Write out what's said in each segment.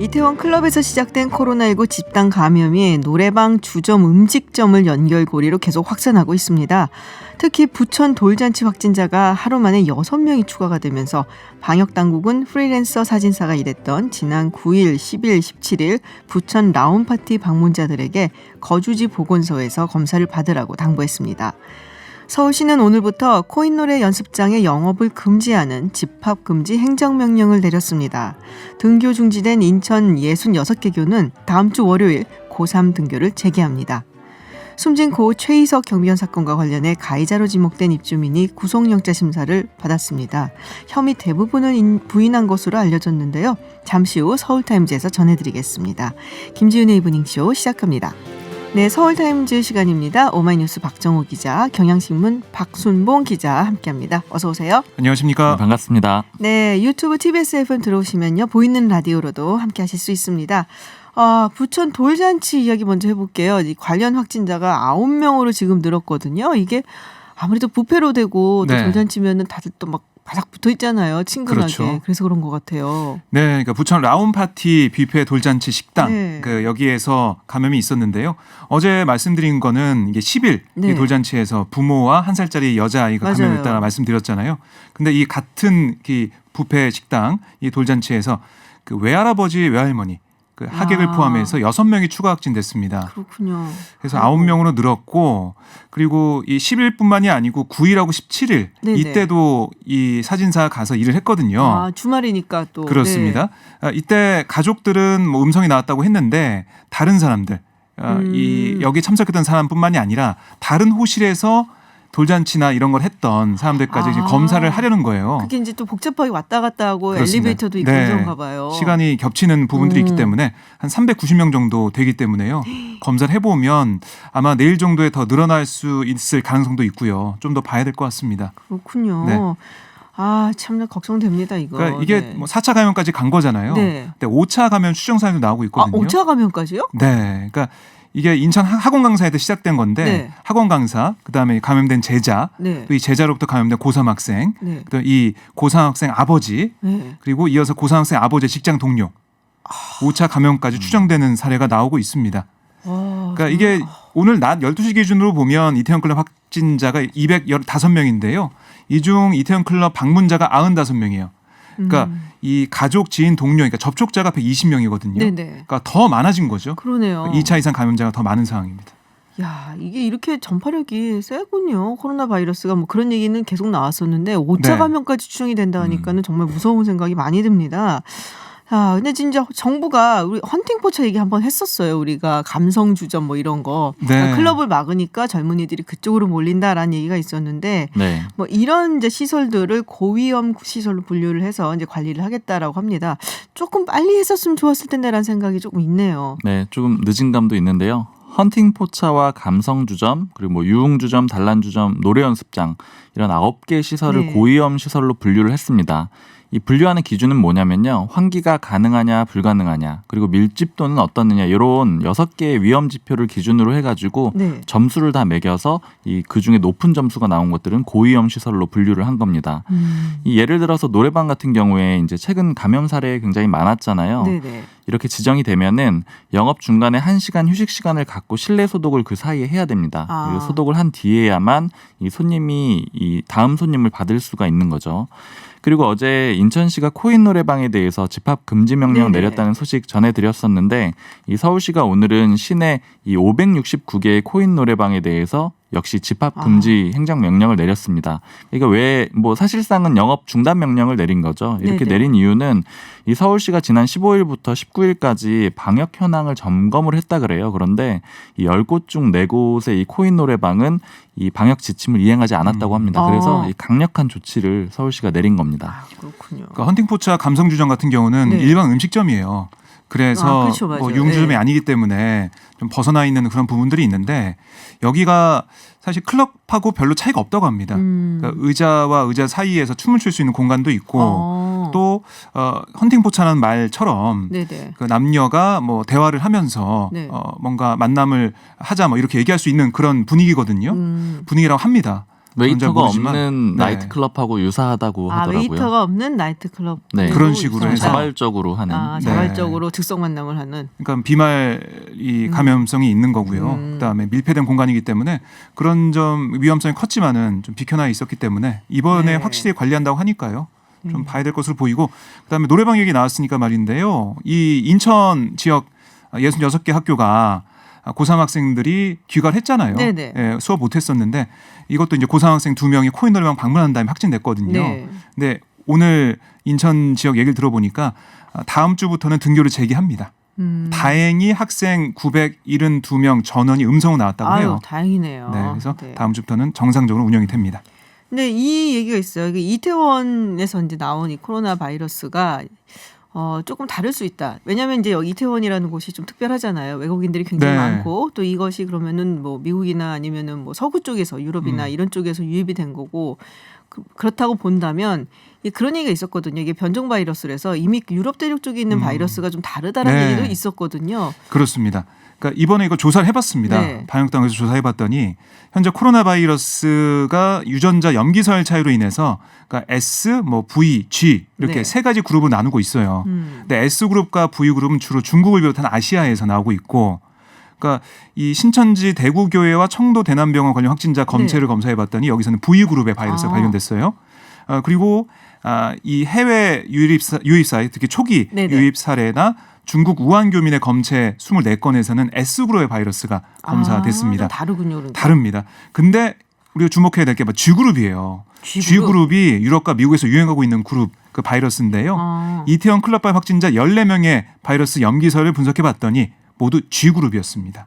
이태원 클럽에서 시작된 코로나19 집단 감염이 노래방, 주점, 음식점을 연결고리로 계속 확산하고 있습니다. 특히 부천 돌잔치 확진자가 하루 만에 6명이 추가가 되면서 방역당국은 프리랜서 사진사가 일했던 지난 9일, 10일, 17일 부천 라운파티 방문자들에게 거주지 보건소에서 검사를 받으라고 당부했습니다. 서울시는 오늘부터 코인노래 연습장의 영업을 금지하는 집합금지 행정명령을 내렸습니다. 등교 중지된 인천 66개 교는 다음 주 월요일 고3 등교를 재개합니다. 숨진 고 최희석 경비원 사건과 관련해 가해자로 지목된 입주민이 구속영장 심사를 받았습니다. 혐의 대부분을 부인한 것으로 알려졌는데요. 잠시 후 서울타임즈에서 전해드리겠습니다. 김지윤의 이브닝쇼 시작합니다. 네, 서울타임즈 시간입니다. 오마이뉴스 박정호 기자, 경향신문 박순봉 기자 함께합니다. 어서 오세요. 안녕하십니까. 네, 반갑습니다. 네, 유튜브 TBS FM 들어오시면요. 보이는 라디오로도 함께하실 수 있습니다. 부천 돌잔치 이야기 먼저 해볼게요. 이 관련 확진자가 9명으로 지금 늘었거든요. 이게 아무래도 부패로 되고 또 네. 돌잔치면은 다들 또 막 바닥 붙어 있잖아요. 친근하게. 그렇죠. 그래서 그런 것 같아요. 네, 그러니까 부천 라운파티 뷔페 돌잔치 식당 네. 여기에서 감염이 있었는데요. 어제 말씀드린 거는 이게 10일 네. 이 돌잔치에서 부모와 1살짜리 여자아이가 맞아요. 감염했다가 말씀드렸잖아요. 근데 이 같은 이 뷔페 식당 이 돌잔치에서 그 외할아버지 외할머니 그 하객을 포함해서 6명이 추가 확진됐습니다. 그렇군요. 그래서 9명으로 늘었고, 그리고 이 10일뿐만이 아니고 9일하고 17일 네네. 이때도 이 사진사 가서 일을 했거든요. 주말이니까 또. 그렇습니다. 네. 이때 가족들은 뭐 음성이 나왔다고 했는데 다른 사람들, 여기 참석했던 사람뿐만이 아니라 다른 호실에서 돌잔치나 이런 걸 했던 사람들까지 이제 검사를 하려는 거예요. 그게 이제 또 복잡하게 왔다 갔다 하고 그렇습니다. 엘리베이터도 있고 네. 그런가 봐요. 시간이 겹치는 부분들이 있기 때문에 한 390명 정도 되기 때문에요. 검사를 해보면 아마 내일 정도에 더 늘어날 수 있을 가능성도 있고요. 좀 더 봐야 될 것 같습니다. 그렇군요. 네. 참 걱정됩니다, 이거. 그러니까 이게 네. 뭐 4차 감염까지 간 거잖아요. 네. 근데 5차 감염 추정 사례도 나오고 있거든요. 5차 감염까지요? 네. 그러니까 이게 인천 학원 강사에서 시작된 건데 네. 학원 강사, 그다음에 감염된 제자, 네. 또 이 제자로부터 감염된 고3 학생, 네. 또 이 고3 학생 아버지, 네. 그리고 이어서 고3 학생 아버지의 직장 동료 5차 감염까지 추정되는 사례가 나오고 있습니다. 그러니까 이게 오늘 낮 12시 기준으로 보면 이태원 클럽 확진자가 215명인데요. 이 중 이태원 클럽 방문자가 95명이에요. 그러니까 이 가족, 지인, 동료, 그러니까 접촉자가 120명이거든요. 네네. 그러니까 더 많아진 거죠. 그러네요. 2차 이상 감염자가 더 많은 상황입니다. 야, 이게 이렇게 전파력이 세군요. 코로나 바이러스가 뭐 그런 얘기는 계속 나왔었는데 5차 네. 감염까지 추정이 된다 하니까는 정말 무서운 생각이 많이 듭니다. 근데 진짜 정부가 우리 헌팅포차 얘기 한번 했었어요. 우리가 감성주점 뭐 이런 거. 네. 그러니까 클럽을 막으니까 젊은이들이 그쪽으로 몰린다라는 얘기가 있었는데 네. 뭐 이런 이제 시설들을 고위험 시설로 분류를 해서 이제 관리를 하겠다라고 합니다. 조금 빨리 했었으면 좋았을 텐데라는 생각이 조금 있네요. 네, 조금 늦은 감도 있는데요. 헌팅포차와 감성주점, 그리고 뭐 유흥주점, 단란주점, 노래연습장 이런 9개 시설을 네. 고위험 시설로 분류를 했습니다. 이 분류하는 기준은 뭐냐면요. 환기가 가능하냐 불가능하냐, 그리고 밀집도는 어떻느냐, 이런 6개의 위험 지표를 기준으로 해가지고 네. 점수를 다 매겨서 이 그중에 높은 점수가 나온 것들은 고위험 시설로 분류를 한 겁니다. 이 예를 들어서 노래방 같은 경우에 이제 최근 감염 사례 굉장히 많았잖아요. 네네. 이렇게 지정이 되면은 영업 중간에 1시간 휴식 시간을 갖고 실내 소독을 그 사이에 해야 됩니다. 그리고 소독을 한 뒤에야만 이 손님이 이 다음 손님을 받을 수가 있는 거죠. 그리고 어제 인천시가 코인 노래방에 대해서 집합 금지 명령 네네. 내렸다는 소식 전해드렸었는데, 이 서울시가 오늘은 시내 이 569개의 코인 노래방에 대해서 역시 집합 금지 행정 명령을 내렸습니다. 그러니까 왜 뭐 사실상은 영업 중단 명령을 내린 거죠. 이렇게 네네. 내린 이유는 이 서울시가 지난 15일부터 19일까지 방역 현황을 점검을 했다 그래요. 그런데 이 10곳 중 4곳의 이 코인 노래방은 이 방역 지침을 이행하지 않았다고 합니다. 그래서 이 강력한 조치를 서울시가 내린 겁니다. 그렇군요. 그러니까 헌팅포차 감성주점 같은 경우는 네. 일반 음식점이에요. 그래서 그렇죠, 맞아요. 뭐 유흥주점이 네. 아니기 때문에 좀 벗어나 있는 그런 부분들이 있는데, 여기가 사실 클럽하고 별로 차이가 없다고 합니다. 그러니까 의자와 의자 사이에서 춤을 출 수 있는 공간도 있고, 또 헌팅포차라는 말처럼 네네. 그 남녀가 뭐 대화를 하면서 네. 뭔가 만남을 하자 뭐 이렇게 얘기할 수 있는 그런 분위기거든요. 분위기라고 합니다. 웨이터가 모르지만, 없는 네. 나이트클럽하고 유사하다고 하더라고요. 웨이터가 없는 나이트클럽. 네. 그런 식으로 있었다. 해서 자발적으로 하는. 자발적으로 즉석 만남을 하는. 그러니까 비말이 감염성이 있는 거고요. 그다음에 밀폐된 공간이기 때문에 그런 점 위험성이 컸지만은 좀 비켜나 있었기 때문에 이번에 네. 확실히 관리한다고 하니까요. 좀 봐야 될 것으로 보이고 그다음에 노래방 얘기 나왔으니까 말인데요. 이 인천 지역 66개 학교가 고3 학생들이 귀가를 했잖아요. 네네. 예, 수업 못 했었는데 이것도 이제 고3 학생 2명이 코인 노래방 방문한 다음에 확진됐거든요. 네. 근데 오늘 인천 지역 얘기를 들어보니까 다음 주부터는 등교를 재개합니다. 다행히 학생 972명 전원이 음성으로 나왔다고 아유, 해요. 다행이네요. 네, 그래서 네. 다음 주부터는 정상적으로 운영이 됩니다. 근데 이 얘기가 있어요. 이게 이태원에서 이제 나온 이 코로나 바이러스가 조금 다를 수 있다. 왜냐하면 이제 여기 이태원이라는 곳이 좀 특별하잖아요. 외국인들이 굉장히 네. 많고 또 이것이 그러면은 뭐 미국이나 아니면은 뭐 서구 쪽에서 유럽이나 이런 쪽에서 유입이 된 거고 그렇다고 본다면 그런 얘기가 있었거든요. 이게 변종 바이러스라서 이미 유럽 대륙 쪽에 있는 바이러스가 좀 다르다라는 네. 얘기도 있었거든요. 그렇습니다. 그러니까 이번에 이거 조사를 해봤습니다. 네. 방역당에서 조사해봤더니 현재 코로나 바이러스가 유전자 염기설 차이로 인해서 그러니까 S, 뭐 V, G 이렇게 네. 세 가지 그룹을 나누고 있어요. 근데 S 그룹과 V 그룹은 주로 중국을 비롯한 아시아에서 나오고 있고, 그러니까 이 신천지 대구교회와 청도 대남병원 관련 확진자 검체를 검사해봤더니 여기서는 V 그룹의 바이러스가 발견됐어요. 그리고 이 해외 유입 사례, 특히 초기 네네. 유입 사례나 중국 우한 교민의 검체 24건에서는 S그룹의 바이러스가 검사됐습니다. 좀 다르군요. 그러니까. 다릅니다. 근데 우리가 주목해야 될 게 G그룹이에요. G그룹이 유럽과 미국에서 유행하고 있는 그룹 그 바이러스인데요. 이태원 클럽발 확진자 14명의 바이러스 염기설을 분석해봤더니 모두 G그룹이었습니다.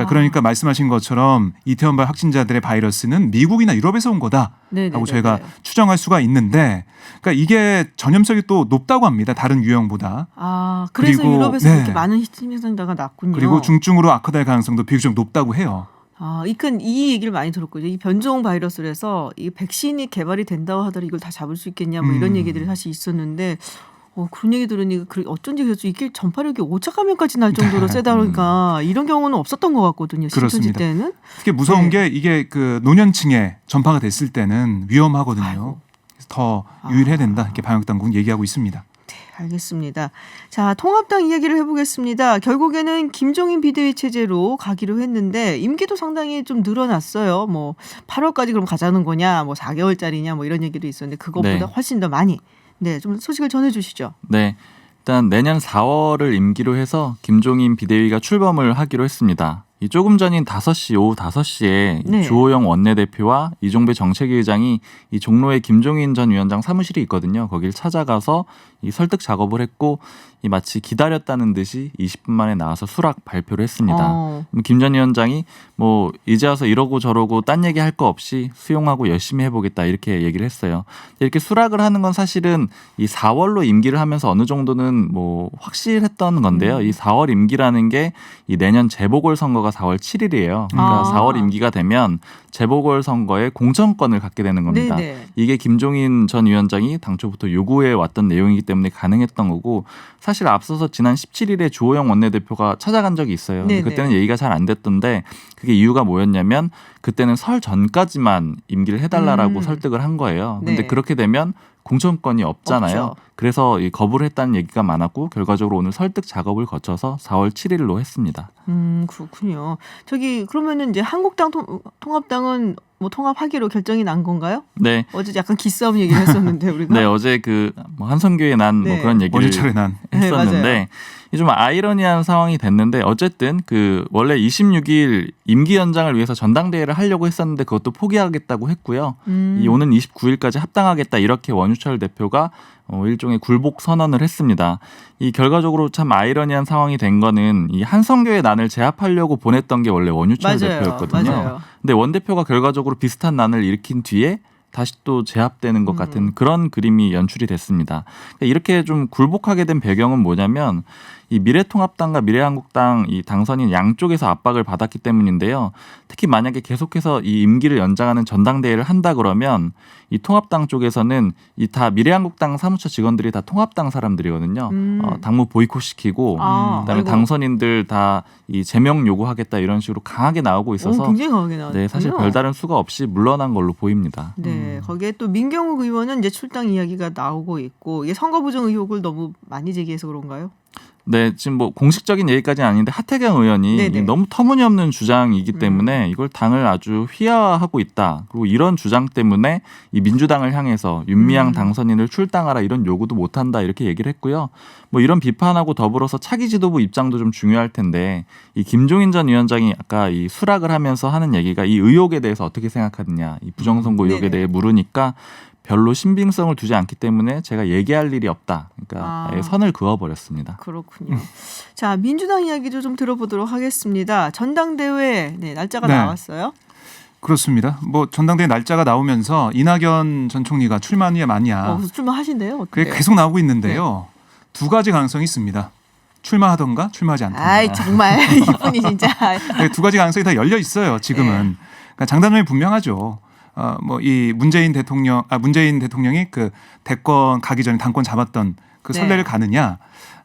그러니까 말씀하신 것처럼 이태원발 확진자들의 바이러스는 미국이나 유럽에서 온 거다라고 네네네네. 저희가 추정할 수가 있는데, 그러니까 이게 전염성이 또 높다고 합니다. 다른 유형보다. 그래서 그리고, 유럽에서 네. 그렇게 많은 희생자가 났군요. 그리고 중증으로 악화될 가능성도 비교적 높다고 해요. 이 얘기를 많이 들었거든요. 이 변종 바이러스라서 이 백신이 개발이 된다고 하더라도 이걸 다 잡을 수 있겠냐 뭐 이런 얘기들이 사실 있었는데 그런 얘기 들으니 어쩐지 그래서 이게 전파력이 5차 감염까지 날 정도로 세다 그러니까 이런 경우는 없었던 것 같거든요. 신천지 그렇습니다. 때는. 특히 무서운 네. 게 이게 그 노년층에 전파가 됐을 때는 위험하거든요. 그래서 더 유의해야 된다. 이렇게 방역당국은 얘기하고 있습니다. 알겠습니다. 자, 통합당 이야기를 해보겠습니다. 결국에는 김종인 비대위 체제로 가기로 했는데 임기도 상당히 좀 늘어났어요. 뭐 8월까지 그럼 가자는 거냐, 뭐 4개월짜리냐, 뭐 이런 얘기도 있었는데 그것보다 네. 훨씬 더 많이. 네, 좀 소식을 전해주시죠. 네. 일단 내년 4월을 임기로 해서 김종인 비대위가 출범을 하기로 했습니다. 이 조금 전인 5시 오후 5시에 네. 주호영 원내대표와 이종배 정책위 의장이 이 종로에 김종인 전 위원장 사무실이 있거든요. 거길 찾아가서 이 설득 작업을 했고 이 마치 기다렸다는 듯이 20분 만에 나와서 수락 발표를 했습니다. 김 전 위원장이 뭐 이제 와서 이러고 저러고 딴 얘기 할 거 없이 수용하고 열심히 해보겠다 이렇게 얘기를 했어요. 이렇게 수락을 하는 건 사실은 이 4월로 임기를 하면서 어느 정도는 뭐 확실했던 건데요. 이 4월 임기라는 게 이 내년 재보궐선거가 4월 7일이에요. 그러니까 4월 임기가 되면 재보궐선거에 공천권을 갖게 되는 겁니다. 네네. 이게 김종인 전 위원장이 당초부터 요구해 왔던 내용이기 때문에 가능했던 거고, 사실 앞서서 지난 17일에 주호영 원내대표가 찾아간 적이 있어요. 근데 네네. 그때는 얘기가 잘 안 됐던데 그게 이유가 뭐였냐면 그때는 설 전까지만 임기를 해달라라고 설득을 한 거예요. 근데 네. 그렇게 되면 공천권이 없잖아요. 없죠. 그래서 이 거부를 했다는 얘기가 많았고 결과적으로 오늘 설득 작업을 거쳐서 4월 7일로 했습니다. 그렇군요. 그러면은 이제 한국당 통합당은 뭐 통합하기로 결정이 난 건가요? 네. 어제 약간 기싸움 얘기를 했었는데 우리가. 네, 어제 그 뭐 한성교에 난 뭐 네. 그런 얘기를 어제철에 난. 했었는데 네, 이게 좀 아이러니한 상황이 됐는데 어쨌든 그 원래 26일 임기 연장을 위해서 전당대회를 하려고 했었는데 그것도 포기하겠다고 했고요. 이 오는 29일까지 합당하겠다 이렇게 원유철 대표가 일종의 굴복 선언을 했습니다. 이 결과적으로 참 아이러니한 상황이 된 거는 이 한성교의 난을 제압하려고 보냈던 게 원래 원유철 대표였거든요. 맞아요. 근데 원 대표가 결과적으로 비슷한 난을 일으킨 뒤에 다시 또 제압되는 것 같은 그런 그림이 연출이 됐습니다. 그러니까 이렇게 좀 굴복하게 된 배경은 뭐냐면 이 미래통합당과 미래한국당 이 당선인 양쪽에서 압박을 받았기 때문인데요. 특히 만약에 계속해서 이 임기를 연장하는 전당대회를 한다 그러면 이 통합당 쪽에서는 이 다 미래한국당 사무처 직원들이 다 통합당 사람들이거든요. 당무 보이콧시키고 그다음에 아이고. 당선인들 다 이 제명 요구하겠다 이런 식으로 강하게 나오고 있어서 굉장히 강하게 나왔군요. 네, 사실 별다른 수가 없이 물러난 걸로 보입니다. 네, 거기에 또 민경욱 의원은 이제 출당 이야기가 나오고 있고 이게 선거 부정 의혹을 너무 많이 제기해서 그런가요? 네, 지금 뭐 공식적인 얘기까지는 아닌데 하태경 의원이 네네. 너무 터무니없는 주장이기 때문에 이걸 당을 아주 휘하하고 있다. 그리고 이런 주장 때문에 이 민주당을 향해서 윤미향 당선인을 출당하라 이런 요구도 못한다 이렇게 얘기를 했고요. 뭐 이런 비판하고 더불어서 차기 지도부 입장도 좀 중요할 텐데 이 김종인 전 위원장이 아까 이 수락을 하면서 하는 얘기가 이 의혹에 대해서 어떻게 생각하느냐, 이 부정선거 의혹에 네네. 대해 물으니까 별로 신빙성을 두지 않기 때문에 제가 얘기할 일이 없다. 그러니까 아예 선을 그어버렸습니다. 그렇군요. 자, 민주당 이야기도 좀 들어보도록 하겠습니다. 전당대회 날짜가 네. 나왔어요. 그렇습니다. 뭐 전당대회 날짜가 나오면서 이낙연 전 총리가 출마하느냐 마냐 출마하신대요. 그게 어때요? 계속 나오고 있는데요. 두 가지 가능성이 있습니다. 출마하던가 출마하지 않던가. 아이 정말 이분이 진짜. 두 가지 가능성이 다 열려 있어요. 지금은. 그러니까 장단점이 분명하죠. 뭐 이 문재인 대통령이 그 대권 가기 전에 당권 잡았던 그 네. 선례를 가느냐,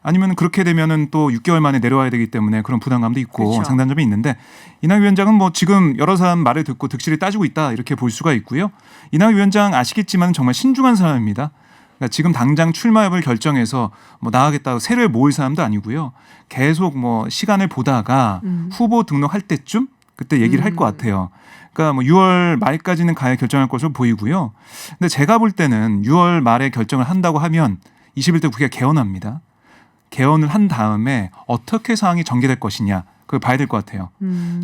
아니면 그렇게 되면은 또 6개월 만에 내려와야 되기 때문에 그런 부담감도 있고 그렇죠. 장단점이 있는데, 이낙연 위원장은 뭐 지금 여러 사람 말을 듣고 득실을 따지고 있다 이렇게 볼 수가 있고요. 이낙연 위원장 아시겠지만 정말 신중한 사람입니다. 그러니까 지금 당장 출마 여부를 결정해서 뭐 나가겠다고 세를 모을 사람도 아니고요. 계속 뭐 시간을 보다가 후보 등록할 때쯤 그때 얘기를 할 것 같아요. 그러니까 뭐 6월 말까지는 가야 결정할 것으로 보이고요. 근데 제가 볼 때는 6월 말에 결정을 한다고 하면 21대 국회가 개원합니다. 개원을 한 다음에 어떻게 상황이 전개될 것이냐, 그걸 봐야 될 것 같아요.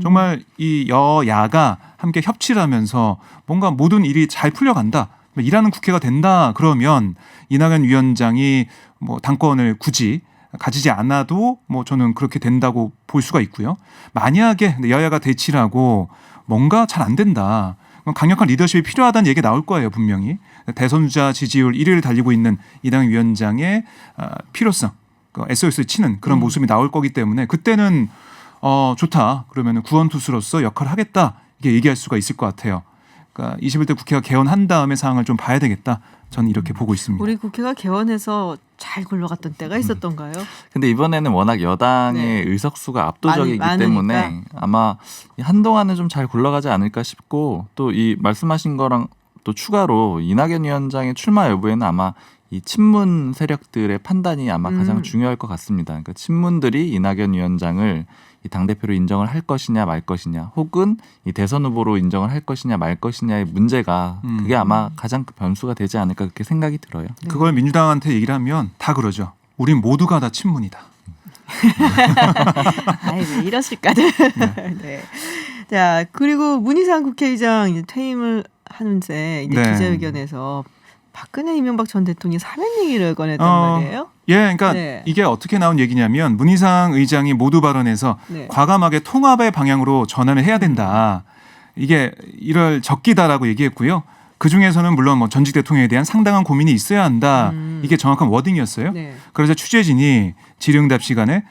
정말 이 여야가 함께 협치를 하면서 뭔가 모든 일이 잘 풀려간다, 일하는 국회가 된다 그러면 이낙연 위원장이 뭐 당권을 굳이 가지지 않아도 뭐 저는 그렇게 된다고 볼 수가 있고요. 만약에 여야가 대치를 하고 뭔가 잘 안 된다, 그럼 강력한 리더십이 필요하다는 얘기가 나올 거예요, 분명히. 대선 주자 지지율 1위를 달리고 있는 이낙연 위원장의 필요성, SOS를 치는 그런 모습이 나올 거기 때문에 그때는 좋다, 그러면 구원투수로서 역할을 하겠다, 이게 얘기할 수가 있을 것 같아요. 그러니까 21대 국회가 개원한 다음에 상황을 좀 봐야 되겠다, 저는 이렇게 보고 있습니다. 우리 국회가 개원해서 잘 굴러갔던 때가 있었던가요? 근데 이번에는 워낙 여당의 네. 의석수가 압도적이기 많으니까. 때문에 아마 한동안은 좀 잘 굴러가지 않을까 싶고, 또 이 말씀하신 거랑 또 추가로 이낙연 위원장의 출마 여부에는 아마 이 친문 세력들의 판단이 아마 가장 중요할 것 같습니다. 그러니까 친문들이 이낙연 위원장을 이 당대표로 인정을 할 것이냐 말 것이냐, 혹은 이 대선 후보로 인정을 할 것이냐 말 것이냐의 문제가 그게 아마 가장 큰 변수가 되지 않을까 그렇게 생각이 들어요. 그걸 민주당한테 얘기를 하면 다 그러죠. 우린 모두가 다 친문이다. 아이 왜 이러실까들. 네. 자, 그리고 문희상 국회의장 이제 퇴임을 하는데 이제 네. 기자회견에서 박근혜 이명박 전 대통령이 사면 얘기를 꺼냈단 말이에요. 예, 그러니까 네. 이게 어떻게 나온 얘기냐면 문희상 의장이 모두 발언에서 네. 과감하게 통합의 방향으로 전환을 해야 된다, 이게 이럴 적기다라고 얘기했고요. 그 중에서는 물론 뭐 전직 대통령에 대한 상당한 고민이 있어야 한다, 이게 정확한 워딩이었어요. 네. 그래서 취재진이 질의응답 시간에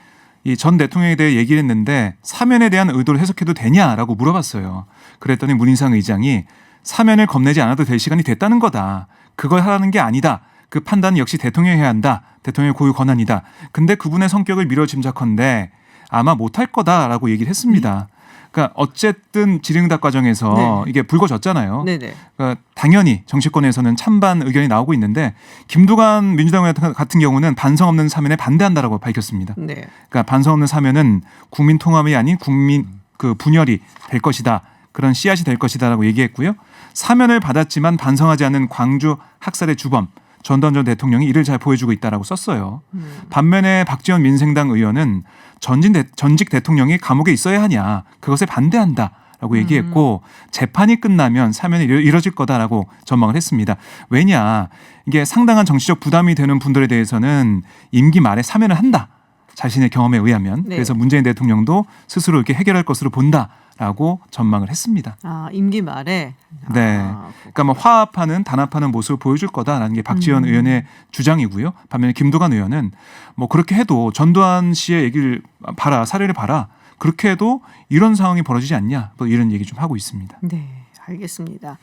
이 전 대통령에 대해 얘기를 했는데 사면에 대한 의도를 해석해도 되냐라고 물어봤어요. 그랬더니 문희상 의장이 사면을 겁내지 않아도 될 시간이 됐다는 거다, 그걸 하라는 게 아니다, 그 판단은 역시 대통령이 해야 한다, 대통령의 고유 권한이다, 근데 그분의 성격을 미뤄 짐작컨대 아마 못할 거다라고 얘기를 했습니다. 그러니까 어쨌든 질의응답 과정에서 네. 이게 불거졌잖아요. 네네. 그러니까 당연히 정치권에서는 찬반 의견이 나오고 있는데 김두관 민주당 의원 같은 경우는 반성 없는 사면에 반대한다라고 밝혔습니다. 네. 그러니까 반성 없는 사면은 국민 통합이 아닌 국민 그 분열이 될 것이다, 그런 씨앗이 될 것이다라고 얘기했고요. 사면을 받았지만 반성하지 않은 광주 학살의 주범 전두환 전 대통령이 이를 잘 보여주고 있다라고 썼어요. 반면에 박지원 민생당 의원은 전직 대통령이 감옥에 있어야 하냐, 그것에 반대한다라고 얘기했고 재판이 끝나면 사면이 이뤄질 거다라고 전망을 했습니다. 왜냐, 이게 상당한 정치적 부담이 되는 분들에 대해서는 임기 말에 사면을 한다, 자신의 경험에 의하면. 네. 그래서 문재인 대통령도 스스로 이렇게 해결할 것으로 본다 라고 전망을 했습니다. 임기 말에. 네. 그러니까 뭐 화합하는 단합하는 모습을 보여줄 거다라는 게 박지원 의원의 주장이고요. 반면에 김두관 의원은 뭐 그렇게 해도 전두환 씨의 얘기를 봐라, 사례를 봐라. 그렇게 해도 이런 상황이 벌어지지 않냐. 뭐 이런 얘기 좀 하고 있습니다. 네, 알겠습니다.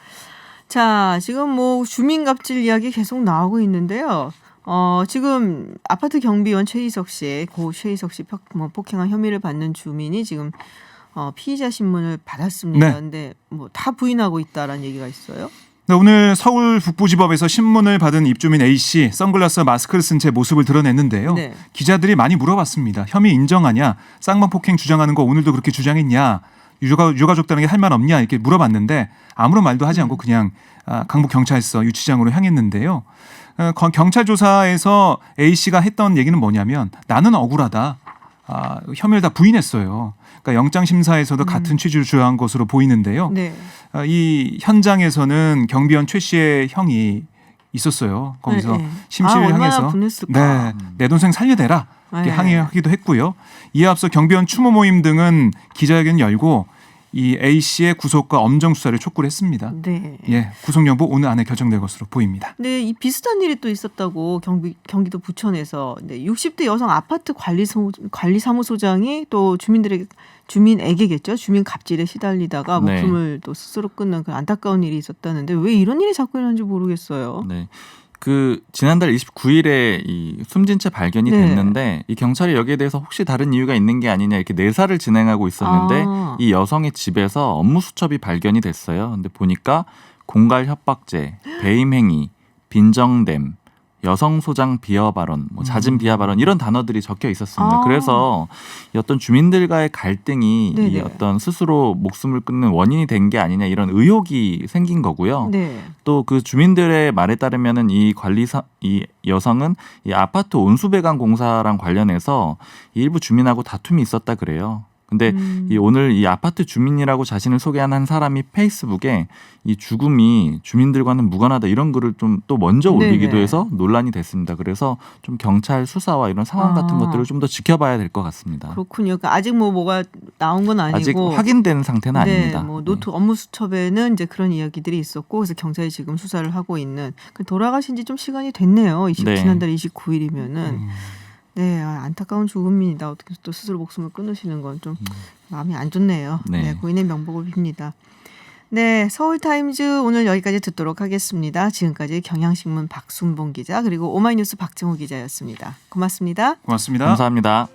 자, 지금 뭐 주민 갑질 이야기 계속 나오고 있는데요. 지금 아파트 경비원 최희석 씨, 고 최희석 씨 폭행한 혐의를 받는 주민이 지금 피의자 신문을 받았습니다. 네. 근데 뭐 다 부인하고 있다라는 얘기가 있어요. 네, 오늘 서울 북부지법에서 신문을 받은 입주민 A씨 선글라스와 마스크를 쓴 채 모습을 드러냈는데요. 네. 기자들이 많이 물어봤습니다. 혐의 인정하냐? 쌍방폭행 주장하는 거 오늘도 그렇게 주장했냐? 유가족들에게 할 말 없냐? 이렇게 물어봤는데 아무런 말도 하지 않고 그냥 강북경찰서 유치장으로 향했는데요. 경찰 조사에서 A씨가 했던 얘기는 뭐냐면 나는 억울하다. 혐의를 다 부인했어요. 그러니까 영장심사에서도 같은 취지를 주장한 것으로 보이는데요. 네. 이 현장에서는 경비원 최 씨의 형이 있었어요. 거기서 네. 심씨를 얼마나 향해서 분했을까. 내 동생 살려내라 이렇게 네. 항의하기도 했고요. 이에 앞서 경비원 추모 모임 등은 기자회견 열고 이 A 씨의 구속과 엄정 수사를 촉구를 했습니다. 네. 예, 구속 여부 오늘 안에 결정될 것으로 보입니다. 네, 이 비슷한 일이 또 있었다고 경기도 부천에서 60대 여성 아파트 관리사무소장이 또 주민에게겠죠. 주민 갑질에 시달리다가 네. 목숨을 또 스스로 끊는 그 안타까운 일이 있었다는데 왜 이런 일이 자꾸 일어나는지 모르겠어요. 네. 지난달 29일에 이 숨진 채 발견이 네. 됐는데 이 경찰이 여기에 대해서 혹시 다른 이유가 있는 게 아니냐 이렇게 내사를 진행하고 있었는데 이 여성의 집에서 업무 수첩이 발견이 됐어요. 근데 보니까 공갈 협박죄, 배임 행위, 빈정됨, 여성 소장 비하 발언, 잦은 비하 발언 이런 단어들이 적혀 있었습니다. 그래서 이 어떤 주민들과의 갈등이 네네. 이 어떤 스스로 목숨을 끊는 원인이 된 게 아니냐 이런 의혹이 생긴 거고요. 네. 또 그 주민들의 말에 따르면은 이 여성은 이 아파트 온수배관 공사랑 관련해서 일부 주민하고 다툼이 있었다 그래요. 근데 오늘 이 아파트 주민이라고 자신을 소개한 한 사람이 페이스북에 이 죽음이 주민들과는 무관하다 이런 글을 좀 또 먼저 올리기도 네네. 해서 논란이 됐습니다. 그래서 좀 경찰 수사와 이런 상황 같은 것들을 좀 더 지켜봐야 될 것 같습니다. 그렇군요. 그러니까 아직 뭐가 나온 건 아니고 아직 확인된 상태는 네, 아닙니다. 뭐 노트 업무 수첩에는 이제 그런 이야기들이 있었고 그래서 경찰이 지금 수사를 하고 있는 돌아가신 지 좀 시간이 됐네요. 네. 지난달 29일이면은 네, 안타까운 죽음입니다. 어떻게 또 스스로 목숨을 끊으시는 건 좀 마음이 안 좋네요. 네. 네, 고인의 명복을 빕니다. 네, 서울타임즈 오늘 여기까지 듣도록 하겠습니다. 지금까지 경향신문 박순봉 기자 그리고 오마이뉴스 박정호 기자였습니다. 고맙습니다. 고맙습니다. 감사합니다.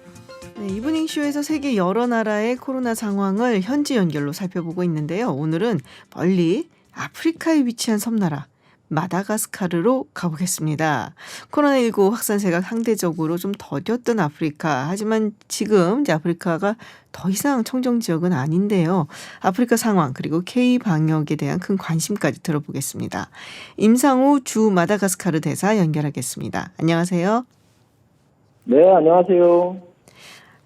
네, 이브닝쇼에서 세계 여러 나라의 코로나 상황을 현지 연결로 살펴보고 있는데요. 오늘은 멀리 아프리카에 위치한 섬나라 마다가스카르로 가보겠습니다. 코로나19 확산세가 상대적으로 좀 더뎠던 아프리카. 하지만 지금 이제 아프리카가 더 이상 청정 지역은 아닌데요. 아프리카 상황 그리고 K 방역에 대한 큰 관심까지 들어보겠습니다. 임상우 주 마다가스카르 대사 연결하겠습니다. 안녕하세요. 네, 안녕하세요.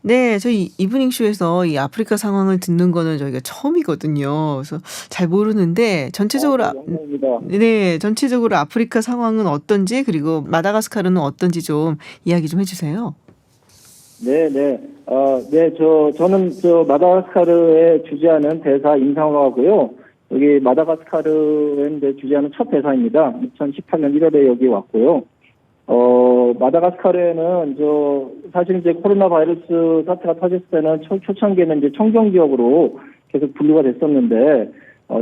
네, 저희 이브닝쇼에서 이 아프리카 상황을 듣는 거는 저희가 처음이거든요. 그래서 잘 모르는데 전체적으로 영광입니다. 네, 전체적으로 아프리카 상황은 어떤지 그리고 마다가스카르는 어떤지 좀 이야기 좀 해주세요. 네, 네. 저는 마다가스카르에 주재하는 대사 임상화고요. 여기 마다가스카르에 이제 주재하는 첫 대사입니다. 2018년 1월에 여기 왔고요. 마다가스카르에는 사실 이제 코로나 바이러스 사태가 터졌을 때는 초창기에는 이제 청정 지역으로 계속 분류가 됐었는데,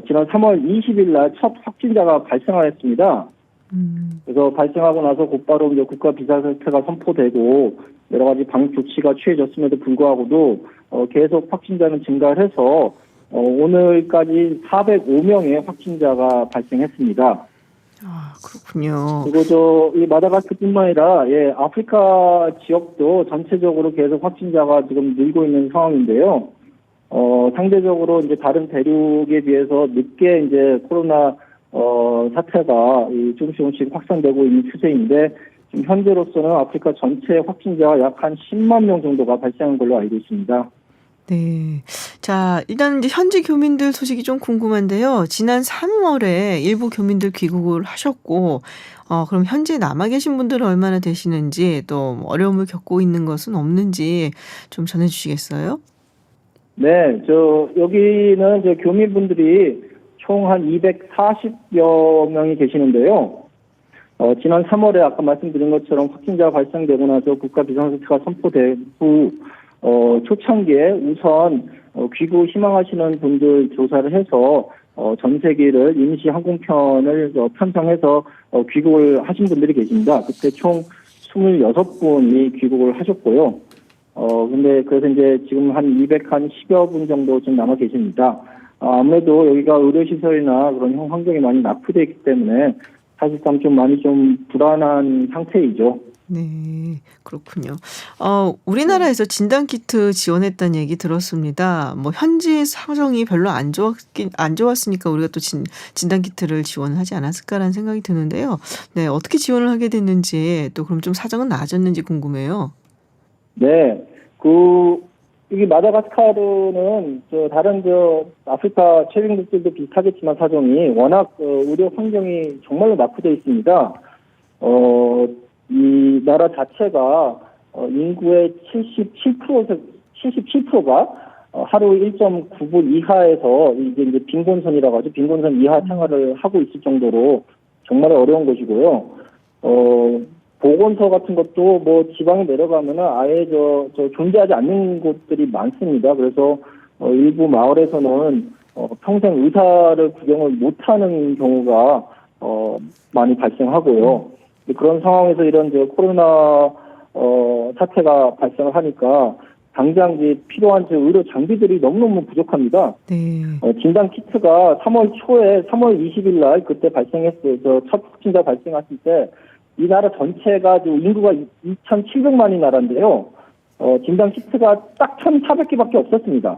지난 3월 20일 날 첫 확진자가 발생하였습니다. 그래서 발생하고 나서 곧바로 이제 국가 비상사태가 선포되고 여러 가지 방역 조치가 취해졌음에도 불구하고도 계속 확진자는 증가를 해서 오늘까지 405명의 확진자가 발생했습니다. 아, 그렇군요. 그리고 이 마다가스카르뿐만 아니라 아프리카 지역도 전체적으로 계속 확진자가 지금 늘고 있는 상황인데요. 상대적으로 이제 다른 대륙에 비해서 늦게 이제 코로나 사태가 조금씩 확산되고 있는 추세인데 지금 현재로서는 아프리카 전체 확진자가 약 한 10만 명 정도가 발생한 걸로 알고 있습니다. 네. 자, 일단 이제 현지 교민들 소식이 좀 궁금한데요. 지난 3월에 일부 교민들 귀국을 하셨고, 그럼 현재 남아 계신 분들은 얼마나 되시는지 또 어려움을 겪고 있는 것은 없는지 좀 전해주시겠어요? 네, 여기는 교민분들이 총 한 240여 명이 계시는데요. 지난 3월에 아까 말씀드린 것처럼 확진자 발생되고 나서 국가 비상사태가 선포된 후, 초창기에 우선 귀국 희망하시는 분들 조사를 해서 전세기를 임시 항공편을 편성해서 귀국을 하신 분들이 계십니다. 그때 총 26분이 귀국을 하셨고요. 근데 그래서 이제 지금 한 210여 분 정도 좀 남아 계십니다. 아무래도 여기가 의료시설이나 그런 환경이 많이 낙후되어 있기 때문에 사실상 좀 많이 좀 불안한 상태이죠. 네, 그렇군요. 우리나라에서 진단키트 지원했다는 얘기 들었습니다. 뭐 현지 사정이 별로 안 좋았으니까 우리가 또 진단키트를 지원하지 않았을까라는 생각이 드는데요. 네, 어떻게 지원을 하게 됐는지 또 그럼 좀 사정은 나아졌는지 궁금해요. 네, 여기 마다가스카르는 다른 아프리카 최빈국들도 비슷하겠지만 사정이 워낙 의료 환경이 정말로 낙후되어 있습니다. 이 나라 자체가 인구의 77%가 하루 1.9불 이하에서 이제 빈곤선이라고 하죠. 빈곤선 이하 생활을 하고 있을 정도로 정말 어려운 것이고요. 보건소 같은 것도 뭐 지방에 내려가면은 아예 존재하지 않는 곳들이 많습니다. 그래서 일부 마을에서는 평생 의사를 구경을 못하는 경우가 많이 발생하고요. 그런 상황에서 이런 코로나 사태가 발생을 하니까 당장 필요한 의료 장비들이 너무너무 부족합니다. 네. 진단 키트가 3월 20일 날 그때 발생했어요. 첫 확진자 발생했을 때 이 나라 전체가 인구가 2,700만이 나라인데요. 진단 키트가 딱 1,400개밖에 없었습니다.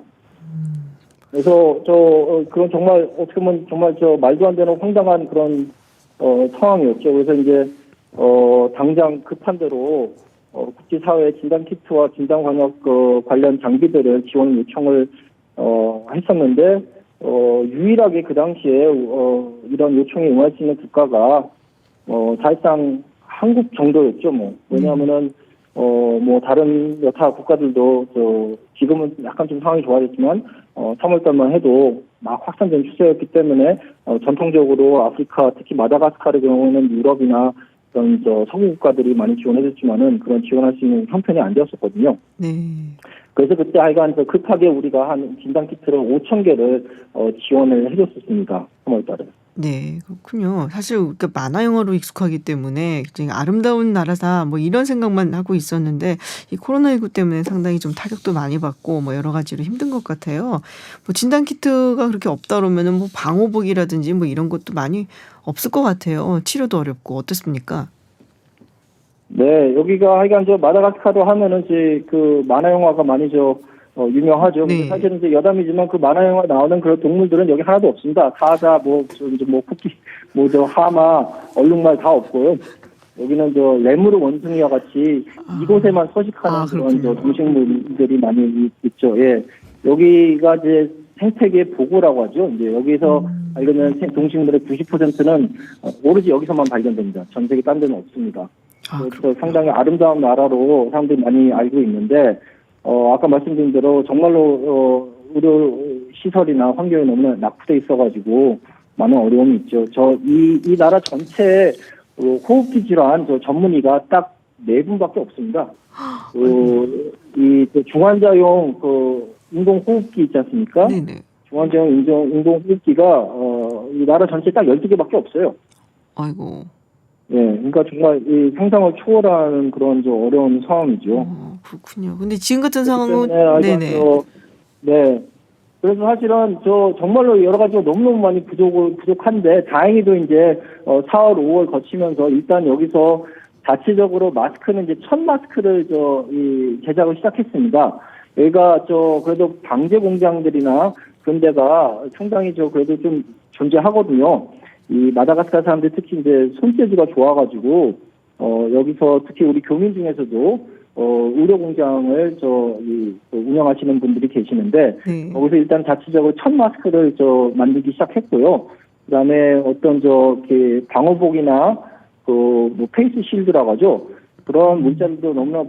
그래서 그건 정말 어떻게 보면 정말 말도 안 되는 황당한 그런 상황이었죠. 그래서 이제 당장 급한 대로 국제사회의 진단 키트와 진단 광역 관련 장비들을 지원 요청을 했었는데 유일하게 그 당시에 이런 요청에 응할 수 있는 국가가 사실상 한국 정도였죠. 왜냐하면은 뭐 다른 여타 국가들도 지금은 약간 좀 상황이 좋아졌지만 3월달만 해도 막 확산된 추세였기 때문에 전통적으로 아프리카 특히 마다가스카르 경우는 유럽이나 그런 서구 국가들이 많이 지원해줬지만은 그런 지원할 수 있는 형편이 안 되었었거든요. 네. 그래서 그때 하여간 급하게 우리가 한 진단 키트를 5,000개를 지원을 해줬었습니다. 3월달에. 네, 그렇군요. 사실 만화 영화로 익숙하기 때문에 굉장히 아름다운 나라다 뭐 이런 생각만 하고 있었는데 이 코로나19 때문에 상당히 좀 타격도 많이 받고 뭐 여러 가지로 힘든 것 같아요. 뭐 진단 키트가 그렇게 없다 그러면은 뭐 방호복이라든지 뭐 이런 것도 많이 없을 것 같아요. 치료도 어렵고 어떻습니까? 네, 여기가 하여간 마다가스카르 하면은 그 만화 영화가 많이 유명하죠. 네. 사실은 여담이지만 그 만화 영화 나오는 그런 동물들은 여기 하나도 없습니다. 사자, 쿠키, 하마, 얼룩말 다 없고요. 여기는 레무르 원숭이와 같이 이곳에만 서식하는 그런 동식물들이 많이 있죠. 예. 여기가 생태계 보고라고 하죠. 이제 여기서 발견된 동식물의 90%는 오로지 여기서만 발견됩니다. 전 세계 딴 데는 없습니다. 그래서 상당히 아름다운 나라로 사람들이 많이 알고 있는데, 아까 말씀드린 대로 정말로 의료 시설이나 환경이 너무 낙후돼 있어가지고 많은 어려움이 있죠. 이 나라 전체에 호흡기 질환 전문의가 딱 4분밖에 없습니다. 이 중환자용 인공호흡기 있지 않습니까? 네네. 중환자용 인공호흡기가 이 나라 전체에 딱 12개밖에 없어요. 아이고. 네, 그러니까 정말 이 상상을 초월하는 그런 어려운 상황이죠. 그렇군요. 근데 지금 같은 상황은 네네. 네. 그래서 사실은 정말로 여러 가지가 너무너무 많이 부족한데 다행히도 이제 4월, 5월 거치면서 일단 여기서 자체적으로 마스크는 이제 첫 마스크를 제작을 시작했습니다. 여기가 그래도 방제 공장들이나 그런 데가 상당히 그래도 좀 존재하거든요. 이 마다가스카르 사람들 특히 이제 손재주가 좋아가지고 여기서 특히 우리 교민 중에서도 의료 공장을 운영하시는 분들이 계시는데 네. 거기서 일단 자체적으로 첫 마스크를 만들기 시작했고요. 그다음에 어떤 방호복이나 페이스 실드라고 하죠. 그런 물자들도 너무나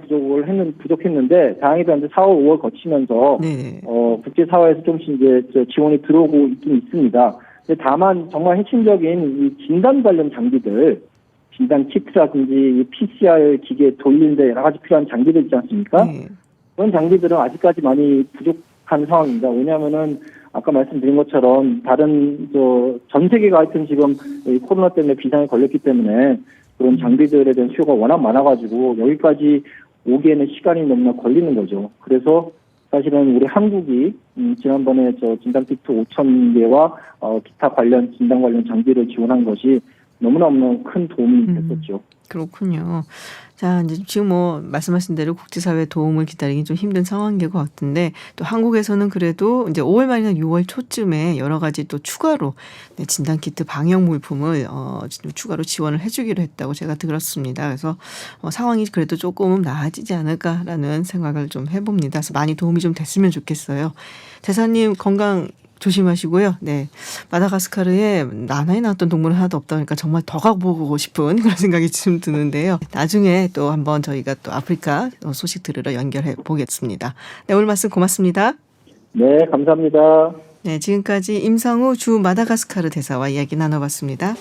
부족했는데 다행히도 이제 4월, 5월 거치면서 네. 국제사회에서 조금씩 이제 지원이 들어오고 있긴 있습니다. 근데 다만 정말 핵심적인 이 진단 관련 장비들, 진단 키트라든지 이 PCR 기계 돌리는데 여러 가지 필요한 장비들 있지 않습니까? 네. 그런 장비들은 아직까지 많이 부족한 상황입니다. 왜냐하면은 아까 말씀드린 것처럼 다른 전 세계가 하여튼 지금 이 코로나 때문에 비상에 걸렸기 때문에 그런 장비들에 대한 수요가 워낙 많아가지고 여기까지 오기에는 시간이 너무나 걸리는 거죠. 그래서 사실은 우리 한국이 지난번에 진단키트 5,000개와 기타 관련 진단 관련 장비를 지원한 것이 너무너무 큰 도움이 됐었죠. 그렇군요. 자, 이제 지금 뭐 말씀하신 대로 국제사회 도움을 기다리기 좀 힘든 상황인 것 같은데 또 한국에서는 그래도 이제 5월 말이나 6월 초쯤에 여러 가지 또 추가로 진단키트 방역 물품을 추가로 지원을 해주기로 했다고 제가 들었습니다. 그래서 상황이 그래도 조금 나아지지 않을까라는 생각을 좀 해봅니다. 그래서 많이 도움이 좀 됐으면 좋겠어요. 대사님 건강 조심하시고요. 네. 마다가스카르에 나나에 나왔던 동물은 하나도 없다 보니까 정말 더 가보고 싶은 그런 생각이 지금 드는데요. 나중에 또 한번 저희가 또 아프리카 소식 들으러 연결해 보겠습니다. 네, 오늘 말씀 고맙습니다. 네, 감사합니다. 네, 지금까지 임성우 주 마다가스카르 대사와 이야기 나눠봤습니다.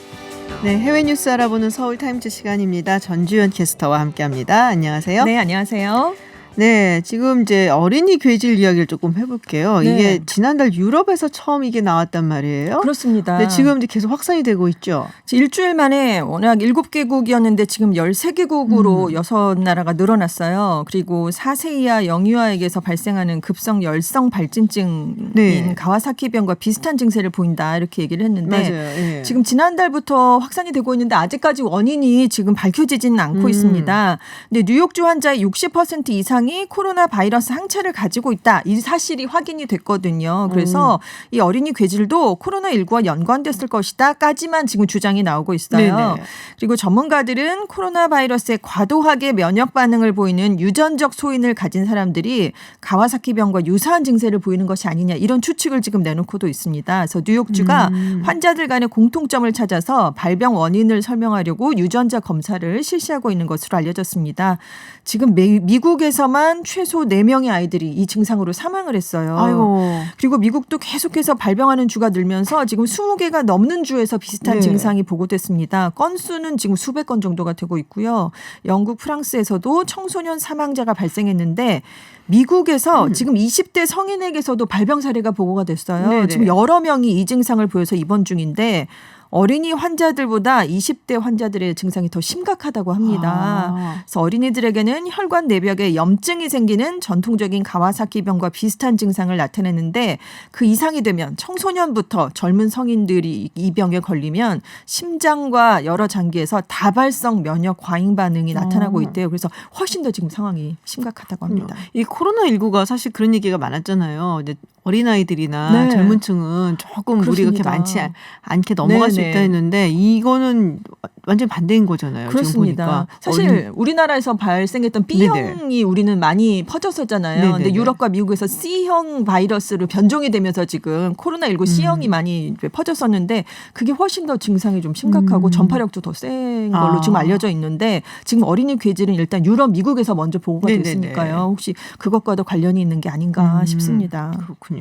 네, 해외 뉴스 알아보는 서울타임즈 시간입니다. 전주현 캐스터와 함께합니다. 안녕하세요. 네, 안녕하세요. 네, 지금 이제 어린이 괴질 이야기를 조금 해볼게요. 네. 이게 지난달 유럽에서 처음 이게 나왔단 말이에요. 그렇습니다. 네, 지금 이제 계속 확산이 되고 있죠. 일주일 만에 워낙 7개국이었는데 지금 13개국으로 6나라가 늘어났어요. 그리고 4세 이하 영유아에게서 발생하는 급성 열성 발진증인 네. 가와사키병과 비슷한 증세를 보인다 이렇게 얘기를 했는데 맞아요. 예. 지금 지난달부터 확산이 되고 있는데 아직까지 원인이 지금 밝혀지지는 않고 있습니다. 근데 뉴욕주 환자의 60% 이상이 코로나 바이러스 항체를 가지고 있다. 이 사실이 확인이 됐거든요. 그래서 이 어린이 괴질도 코로나19와 연관됐을 것이다까지만 지금 주장이 나오고 있어요. 네네. 그리고 전문가들은 코로나 바이러스에 과도하게 면역 반응을 보이는 유전적 소인을 가진 사람들이 가와사키병과 유사한 증세를 보이는 것이 아니냐 이런 추측을 지금 내놓고도 있습니다. 그래서 뉴욕주가 환자들 간의 공통점을 찾아서 발병 원인을 설명하려고 유전자 검사를 실시하고 있는 것으로 알려졌습니다. 지금 미국에서만 최소 4명의 아이들이 이 증상으로 사망을 했어요. 아이고. 그리고 미국도 계속해서 발병하는 주가 늘면서 지금 20개가 넘는 주에서 비슷한 네. 증상이 보고됐습니다. 건수는 지금 수백 건 정도가 되고 있고요. 영국, 프랑스에서도 청소년 사망자가 발생했는데 미국에서 지금 20대 성인에게서도 발병 사례가 보고가 됐어요. 네네. 지금 여러 명이 이 증상을 보여서 입원 중인데 어린이 환자들보다 20대 환자들의 증상이 더 심각하다고 합니다. 그래서 어린이들에게는 혈관 내벽에 염증이 생기는 전통적인 가와사키병과 비슷한 증상을 나타내는데 그 이상이 되면 청소년부터 젊은 성인들이 이 병에 걸리면 심장과 여러 장기에서 다발성 면역 과잉 반응이 나타나고 있대요. 그래서 훨씬 더 지금 상황이 심각하다고 합니다. 이 코로나19가 사실 그런 얘기가 많았잖아요. 이제 어린아이들이나 네. 젊은 층은 조금 무리가 그렇게 그렇습니다. 많지 않게 넘어갈 수 네네. 있다 했는데 이거는 완전 반대인 거잖아요. 그렇습니다. 지금 보니까. 사실 우리나라에서 발생했던 B형이 우리는 많이 퍼졌었잖아요. 네네네. 근데 유럽과 미국에서 C형 바이러스로 변종이 되면서 지금 코로나19 C형이 많이 퍼졌었는데 그게 훨씬 더 증상이 좀 심각하고 전파력도 더 센 걸로 지금 알려져 있는데 지금 어린이 괴질은 일단 유럽, 미국에서 먼저 보고가 네네네. 됐으니까요. 혹시 그것과도 관련이 있는 게 아닌가 싶습니다. 그렇군요.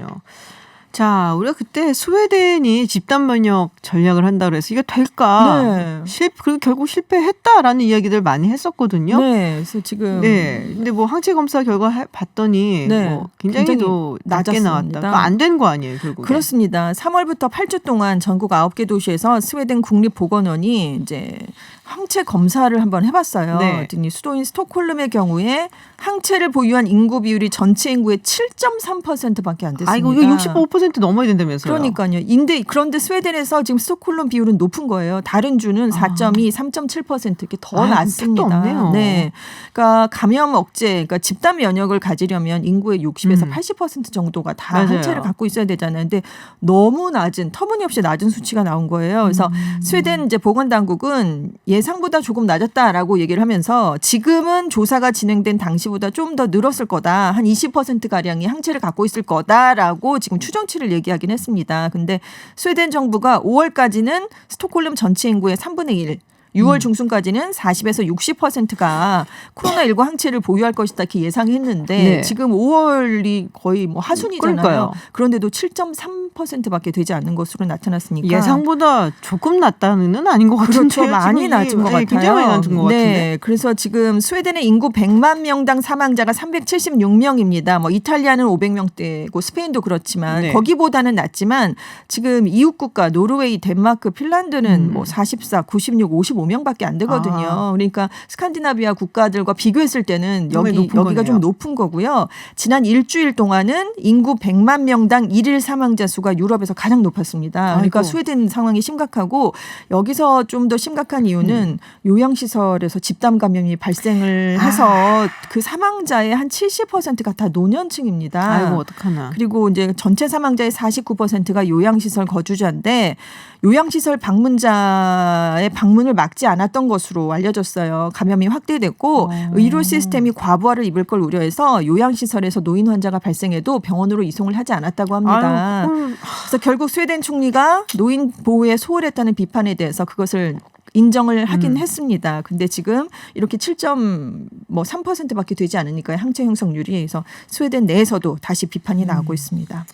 자, 우리가 그때 스웨덴이 집단 면역 전략을 한다고 해서 이게 될까? 네. 그리고 결국 실패했다라는 이야기들 많이 했었거든요. 네, 그래서 지금 네. 근데 뭐 항체 검사 결과 봤더니 네. 뭐 굉장히 굉장히 또 낮게 낮았습니다. 나왔다. 그러니까 안 된 거 아니에요, 결국에. 그렇습니다. 3월부터 8주 동안 전국 9개 도시에서 스웨덴 국립보건원이 이제 항체 검사를 한번 해봤어요. 네. 그랬더니 수도인 스톡홀름의 경우에 항체를 보유한 인구 비율이 전체 인구의 7.3%밖에 안 됐습니다. 아, 이거 65% 넘어야 된다면서요. 그러니까요. 그런데 스웨덴에서 지금 스톡홀름 비율은 높은 거예요. 다른 주는 4.2, 3.7% 이렇게 더 아이고, 낮습니다. 택도 없네요. 네, 그러니까 감염 억제, 그러니까 집단 면역을 가지려면 인구의 60에서 80% 정도가 다 맞아요. 항체를 갖고 있어야 되잖아요. 근데 너무 낮은, 터무니없이 낮은 수치가 나온 거예요. 그래서 스웨덴 이제 보건당국은 예상보다 조금 낮았다라고 얘기를 하면서 지금은 조사가 진행된 당시보다 좀 더 늘었을 거다. 한 20%가량이 항체를 갖고 있을 거다라고 지금 추정치를 얘기하긴 했습니다. 근데 스웨덴 정부가 5월까지는 스톡홀름 전체 인구의 3분의 1, 6월 중순까지는 40에서 60%가 코로나19 항체를 보유할 것이다 이렇게 예상했는데 네. 지금 5월이 거의 뭐 하순이잖아요. 그러니까요. 그런데도 7.3%밖에 되지 않는 것으로 나타났으니까 예상보다 조금 낮다는 아닌 것 같은데. 그렇죠. 많이 낮은 것 같아요. 굉장히 많이 낮은 것 같은데. 네, 그래서 지금 스웨덴의 인구 100만 명당 사망자가 376명입니다. 뭐 이탈리아는 500명대고 스페인도 그렇지만 네. 거기보다는 낮지만 지금 이웃 국가 노르웨이, 덴마크, 핀란드는 뭐 44, 96, 55명밖에 안 되거든요. 아. 그러니까 스칸디나비아 국가들과 비교했을 때는 상당히 높은 여기가 거네요. 좀 높은 거고요. 지난 일주일 동안은 인구 100만 명당 일일 사망자 수가 유럽에서 가장 높았습니다. 그러니까 아이고. 스웨덴 상황이 심각하고 여기서 좀 더 심각한 이유는 요양시설에서 집단 감염이 발생을 해서 그 사망자의 한 70%가 다 노년층입니다. 아이고 어떡하나. 그리고 이제 전체 사망자의 49%가 요양시설 거주자인데 요양시설 방문자의 방문을 막지 않았던 것으로 알려졌어요. 감염이 확대됐고 의료 시스템이 과부하를 입을 걸 우려해서 요양시설에서 노인 환자가 발생해도 병원으로 이송을 하지 않았다고 합니다. 아유, 그럼 그래서 결국 스웨덴 총리가 노인 보호에 소홀했다는 비판에 대해서 그것을 인정을 하긴 했습니다. 근데 지금 이렇게 7.3%밖에 되지 않으니까 항체 형성률이 그래서 스웨덴 내에서도 다시 비판이 나오고 있습니다.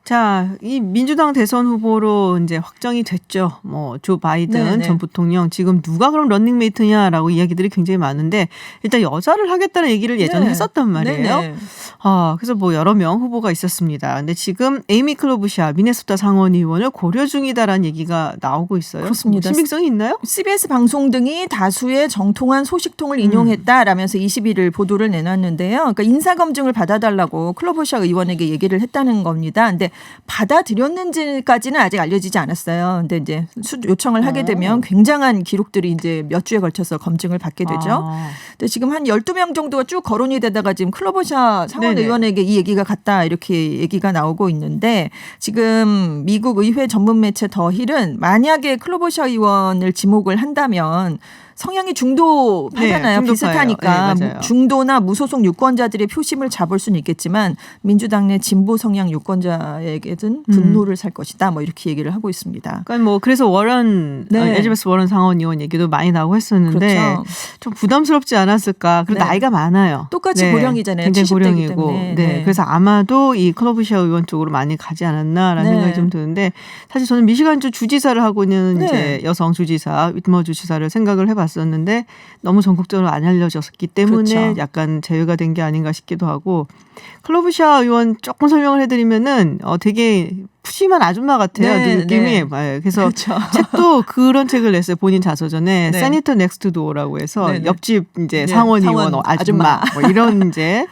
자, 이 민주당 대선 후보로 이제 확정이 됐죠. 뭐 조 바이든 네네. 전 부통령 지금 누가 그럼 런닝메이트냐라고 이야기들이 굉장히 많은데 일단 여자를 하겠다는 얘기를 예전에 네. 했었단 말이에요. 네네. 그래서 뭐 여러 명 후보가 있었습니다. 근데 지금 에이미 클로부샤 미네소타 상원 의원을 고려 중이다라는 얘기가 나오고 있어요. 그렇습니다. 뭐 신빙성이 있나요? CBS 방송 등이 다수의 정통한 소식통을 인용했다라면서 21일 보도를 내놨는데요. 그러니까 인사검증을 받아달라고 클로버샤 의원에게 얘기를 했다는 겁니다. 근데 받아들였는지까지는 아직 알려지지 않았어요. 근데 이제 요청을 하게 되면 굉장한 기록들이 이제 몇 주에 걸쳐서 검증을 받게 되죠. 근데 지금 한 12명 정도가 쭉 거론이 되다가 지금 클로버샤 상원 네네. 의원에게 이 얘기가 갔다 이렇게 얘기가 나오고 있는데 지금 미국 의회 전문 매체 더 힐은 만약에 클로버샤 의원을 지목을 한다면 성향이 중도파잖아요. 네, 중도파예요. 비슷하니까 네, 맞아요. 중도나 무소속 유권자들의 표심을 잡을 수는 있겠지만 민주당 내 진보 성향 유권자에게는 분노를 살 것이다. 뭐 이렇게 얘기를 하고 있습니다. 그러니까 뭐 그래서 워런 네. 엘리자베스 워런 상원 의원 얘기도 많이 나오고 했었는데 그렇죠. 좀 부담스럽지 않았을까. 그리고 네. 나이가 많아요. 똑같이 고령이잖아요. 굉장히 70대이기 고령이고. 때문에. 네. 네. 그래서 아마도 이 클로부샤 의원 쪽으로 많이 가지 않았나라는 네. 생각이 좀 드는데 사실 저는 미시간주 주지사를 하고 있는 네. 이제 여성 주지사 위트머 주지사를 생각을 해봤었는데 너무 전국적으로 안 알려졌기 때문에 그렇죠. 약간 제외가 된 게 아닌가 싶기도 하고 클로부샤 의원 조금 설명을 해드리면은 되게 푸짐한 아줌마 같아요. 네, 느낌이. 네. 그래서 그렇죠. 책도 그런 책을 냈어요. 본인 자서전에 네. 세니터 넥스트 도어라고 해서 네, 네. 옆집 이제 네, 상원 의원 상원 아줌마 뭐 이런 이제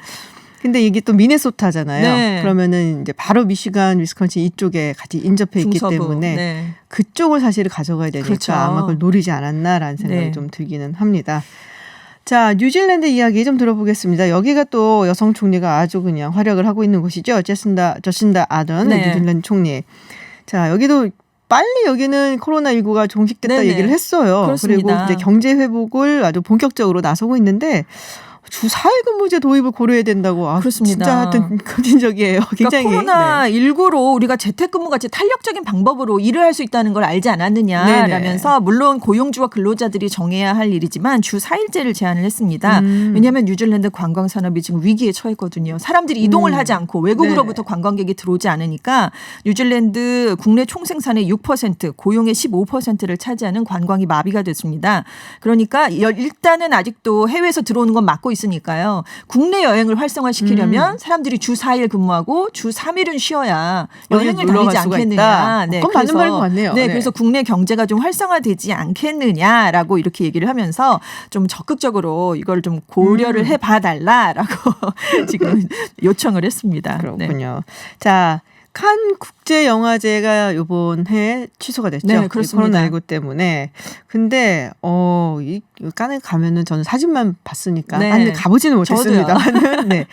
근데 이게 또 미네소타잖아요. 네. 그러면은 이제 바로 미시간, 위스콘신 이쪽에 같이 인접해 있기 중서부. 때문에 네. 그쪽을 사실 가져가야 되니까 그렇죠. 아마 그걸 노리지 않았나라는 생각이 네. 좀 들기는 합니다. 자, 뉴질랜드 이야기 좀 들어보겠습니다. 여기가 또 여성 총리가 아주 그냥 활약을 하고 있는 곳이죠. 저신다 아던 네. 뉴질랜드 총리. 자, 여기도 빨리 여기는 코로나19가 종식됐다 네네. 얘기를 했어요. 그렇습니다. 그리고 이제 경제 회복을 아주 본격적으로 나서고 있는데 주 4일 근무제 도입을 고려해야 된다고. 그렇습니다. 진짜 하여튼 급진적이에요. 굉장히. 그러니까 네. 코로나19로 우리가 재택근무 같이 탄력적인 방법으로 일을 할 수 있다는 걸 알지 않았느냐라면서 물론 고용주와 근로자들이 정해야 할 일이지만 주 4일제를 제안을 했습니다. 왜냐하면 뉴질랜드 관광산업이 지금 위기에 처했거든요. 사람들이 이동을 하지 않고 외국으로부터 관광객이 들어오지 않으니까 뉴질랜드 국내 총생산의 6% 고용의 15%를 차지하는 관광이 마비가 됐습니다. 그러니까 일단은 아직도 해외에서 들어오는 건 막고 있으니까요. 국내 여행을 활성화시키려면 사람들이 주 4일 근무하고 주 3일은 쉬어야 여행을 놀러 다니지 갈 수가 않겠느냐. 있다. 그건 맞는 말인 것 같네요. 네, 네. 그래서 국내 경제가 좀 활성화되지 않겠느냐라고 이렇게 얘기를 하면서 좀 적극적으로 이걸 좀 고려를 해봐달라라고 지금 요청을 했습니다. 네. 그렇군요. 자, 칸 국제영화제가 이번 해 취소가 됐죠. 네, 그렇습니다. 코로나19 때문에. 근데 이 칸에 가면은 저는 사진만 봤으니까 네. 칸에 가보지는 저도요. 못했습니다만은 네.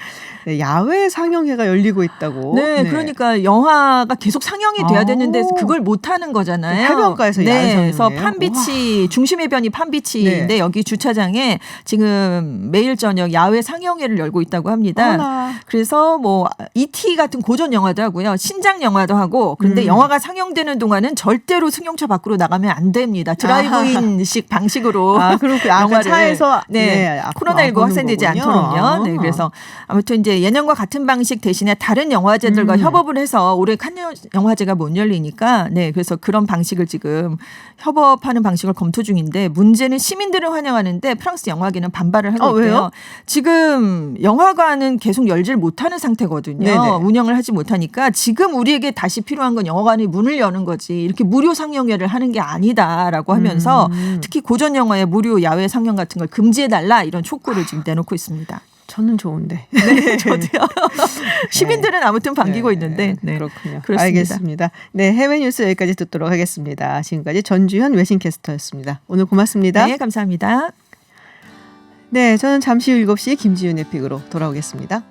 네, 야외 상영회가 열리고 있다고. 네, 그러니까 영화가 계속 상영이 돼야 되는데 아. 그걸 못 하는 거잖아요. 해변가에서 야외 네, 상영회예요? 그래서 판비치 중심 해변이 판비치인데 네. 여기 주차장에 지금 매일 저녁 야외 상영회를 열고 있다고 합니다. 어머나. 그래서 뭐 E.T. 같은 고전 영화도 하고요. 신작 영화도 하고 그런데 영화가 상영되는 동안은 절대로 승용차 밖으로 나가면 안 됩니다. 드라이브인식 방식으로 그렇고 영화를 차에서 코로나19 확산되지 않도록요. 네, 그래서 아무튼 이제 예년과 같은 방식 대신에 다른 영화제들과 협업을 해서 올해 칸 영화제가 못 열리니까 네, 그래서 그런 방식을 지금 협업하는 방식을 검토 중인데 문제는 시민들은 환영하는데 프랑스 영화계는 반발을 하고 있대요. 왜요? 지금 영화관은 계속 열질 못하는 상태거든요. 네네. 운영을 하지 못하니까 지금 우리에게 다시 필요한 건 영화관이 문을 여는 거지 이렇게 무료 상영회를 하는 게 아니다라고 하면서 특히 고전 영화의 무료 야외 상영 같은 걸 금지해달라 이런 촉구를 지금 내놓고 있습니다. 저는 좋은데. 네, 저도요. 시민들은 아무튼 반기고 있는데. 네. 그렇군요. 그렇습니다. 알겠습니다. 네, 해외 뉴스 여기까지 듣도록 하겠습니다. 지금까지 전주현 외신캐스터였습니다. 오늘 고맙습니다. 네, 감사합니다. 네, 저는 잠시 후 7시 김지윤의 픽으로 돌아오겠습니다.